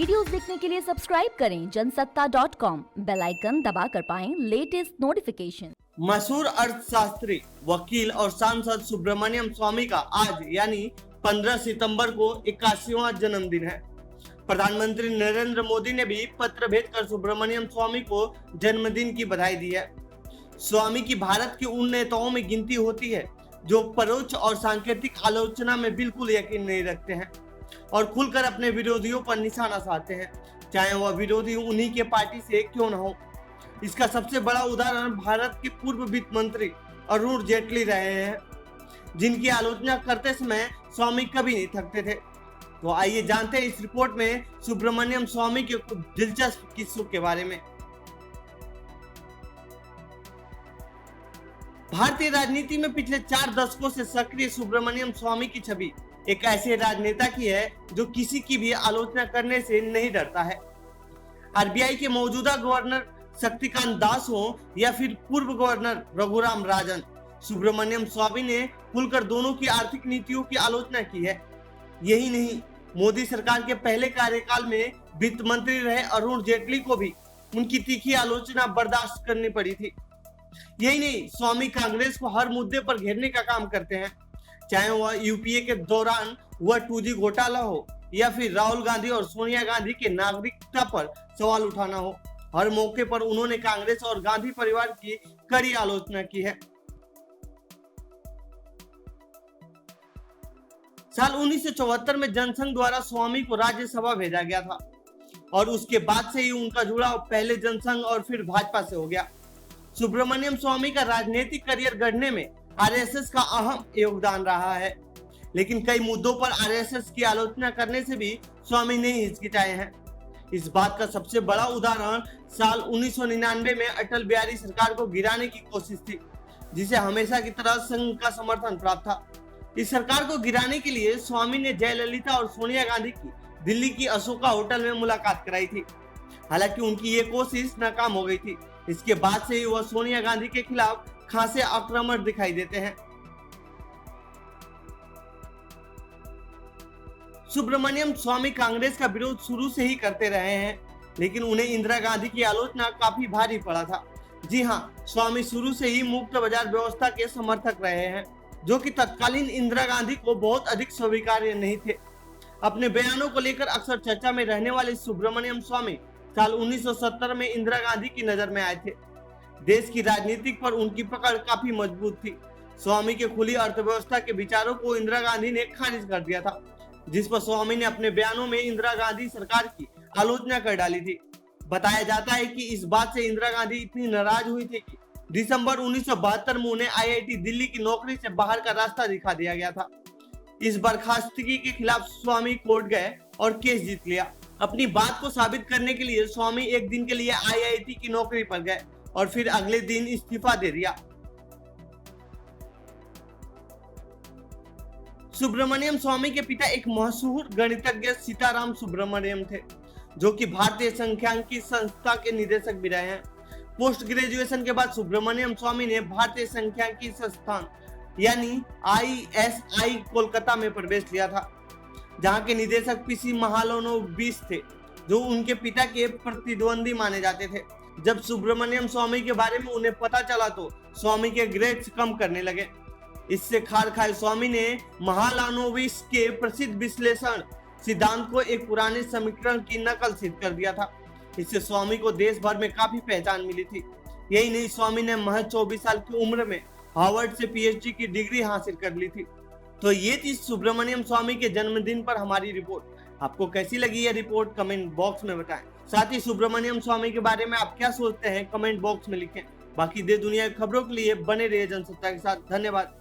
Videos देखने के लिए सब्सक्राइब करें जनसत्ता.com, बेल आइकन दबाकर पाएं लेटेस्ट नोटिफिकेशन। मशहूर अर्थशास्त्री, वकील और सांसद सुब्रमण्यम स्वामी का आज यानी 15 सितंबर को 81वां जन्मदिन है। प्रधानमंत्री नरेंद्र मोदी ने भी पत्र भेजकर सुब्रमण्यम स्वामी को जन्मदिन की बधाई दी है। स्वामी की भारत के उन नेताओं में गिनती होती है जो परोक्ष और सांकेतिक आलोचना में बिल्कुल यकीन नहीं रखते हैं और खुलकर अपने विरोधियों पर निशाना साधते हैं, चाहे वह विरोधी उन्हीं के पार्टी से क्यों न हो। इसका सबसे बड़ा उदाहरण भारत के पूर्व वित्त मंत्री अरुण जेटली रहे हैं, जिनकी आलोचना करते समय स्वामी कभी नहीं थकते थे। तो आइए जानते हैं इस रिपोर्ट में सुब्रमण्यम स्वामी के कुछ दिलचस्प किस्सों के बारे में। भारतीय राजनीति में पिछले 4 दशकों से सक्रिय सुब्रमण्यम स्वामी की छवि एक ऐसे राजनेता की है जो किसी की भी आलोचना करने से नहीं डरता है। आरबीआई के मौजूदा गवर्नर शक्तिकांत दास हो या फिर पूर्व गवर्नर रघुराम राजन, सुब्रमण्यम स्वामी ने खुलकर दोनों की आर्थिक नीतियों की आलोचना की है। यही नहीं, मोदी सरकार के पहले कार्यकाल में वित्त मंत्री रहे अरुण जेटली को भी उनकी तीखी आलोचना बर्दाश्त करनी पड़ी थी। यही नहीं, स्वामी कांग्रेस को हर मुद्दे पर घेरने का काम करते हैं, चाहे वह यूपीए के दौरान वह 2G घोटाला हो या फिर राहुल गांधी और सोनिया गांधी के नागरिकता पर सवाल उठाना हो। हर मौके पर उन्होंने कांग्रेस और गांधी परिवार की कड़ी आलोचना की है। साल 1974 में जनसंघ द्वारा स्वामी को राज्यसभा भेजा गया था और उसके बाद से ही उनका जुड़ाव पहले जनसंघ और फिर भाजपा से हो गया। सुब्रमण्यम स्वामी का राजनीतिक करियर गढ़ने में आरएसएस का अहम योगदान रहा है, लेकिन कई मुद्दों पर आरएसएस की आलोचना करने से भी स्वामी नहीं हिचकिचाए हैं। इस बात का सबसे बड़ा उदाहरण साल 1999 में अटल बिहारी सरकार को गिराने की कोशिश थी, जिसे हमेशा की तरह संघ का समर्थन प्राप्त था। इस सरकार को गिराने के लिए स्वामी ने जयललिता और सोनिया गांधी की दिल्ली की अशोका होटल में मुलाकात कराई थी। हालांकि उनकी ये कोशिश नाकाम हो गई थी। इसके बाद से ही वह सोनिया गांधी के खिलाफ खासे आक्रामक दिखाई देते हैं। सुब्रमण्यम स्वामी कांग्रेस का विरोध शुरू से ही करते रहे हैं, लेकिन उन्हें इंदिरा गांधी की आलोचना काफी भारी पड़ा था। जी हाँ, स्वामी शुरू से ही मुक्त बाजार व्यवस्था के समर्थक रहे हैं, जो कि तत्कालीन इंदिरा गांधी को बहुत अधिक स्वीकार्य नहीं थे। अपने बयानों को लेकर अक्सर चर्चा में रहने वाले सुब्रमण्यम स्वामी साल 1970 में इंदिरा गांधी की नजर में आए थे। देश की राजनीति पर उनकी पकड़ काफी मजबूत थी। स्वामी के खुली अर्थव्यवस्था के विचारों को इंदिरा गांधी ने खारिज कर दिया था, जिस पर स्वामी ने अपने बयानों में इंदिरा गांधी सरकार की आलोचना कर डाली थी। बताया जाता है कि इस बात से इंदिरा गांधी इतनी नाराज हुई थी कि दिसंबर 1972 में उन्हें आईआईटी दिल्ली की नौकरी से बाहर का रास्ता दिखा दिया गया था। इस बर्खास्तगी के खिलाफ स्वामी कोर्ट गए और केस जीत लिया। अपनी बात को साबित करने के लिए स्वामी एक दिन के लिए आईआईटी की नौकरी पर गए और फिर अगले दिन इस्तीफा दे दिया। सुब्रमण्यम स्वामी के पिता एक मशहूर गणितज्ञ सीताराम सुब्रमण्यम थे, जो कि भारतीय सांख्यिकी संस्था के निदेशक भी रहे हैं। पोस्ट ग्रेजुएशन के बाद सुब्रमण्यम स्वामी ने भारतीय सांख्यिकी संस्थान यानी ISI कोलकाता में प्रवेश लिया था, जहां के निदेशक PC महालनोबिस थे, जो उनके पिता के प्रतिद्वंदी माने जाते थे। जब सुब्रमण्यम स्वामी के बारे में उन्हें पता चला तो स्वामी के ग्रेड्स कम करने लगे। इससे खार खाए स्वामी ने महालनोबिस के प्रसिद्ध विश्लेषण सिद्धांत को एक पुराने समीकरण की नकल सिद्ध कर दिया था। इससे स्वामी को देश भर में काफी पहचान मिली थी। यही नहीं, स्वामी ने महज 24 साल की उम्र में हार्वर्ड से PhD की डिग्री हासिल कर ली थी। तो ये थी सुब्रमण्यम स्वामी के जन्मदिन पर हमारी रिपोर्ट। आपको कैसी लगी यह रिपोर्ट कमेंट बॉक्स में बताएं। साथ ही सुब्रमण्यम स्वामी के बारे में आप क्या सोचते हैं कमेंट बॉक्स में लिखें। बाकी देश दुनिया की खबरों के लिए बने रहिए जनसत्ता के साथ। धन्यवाद।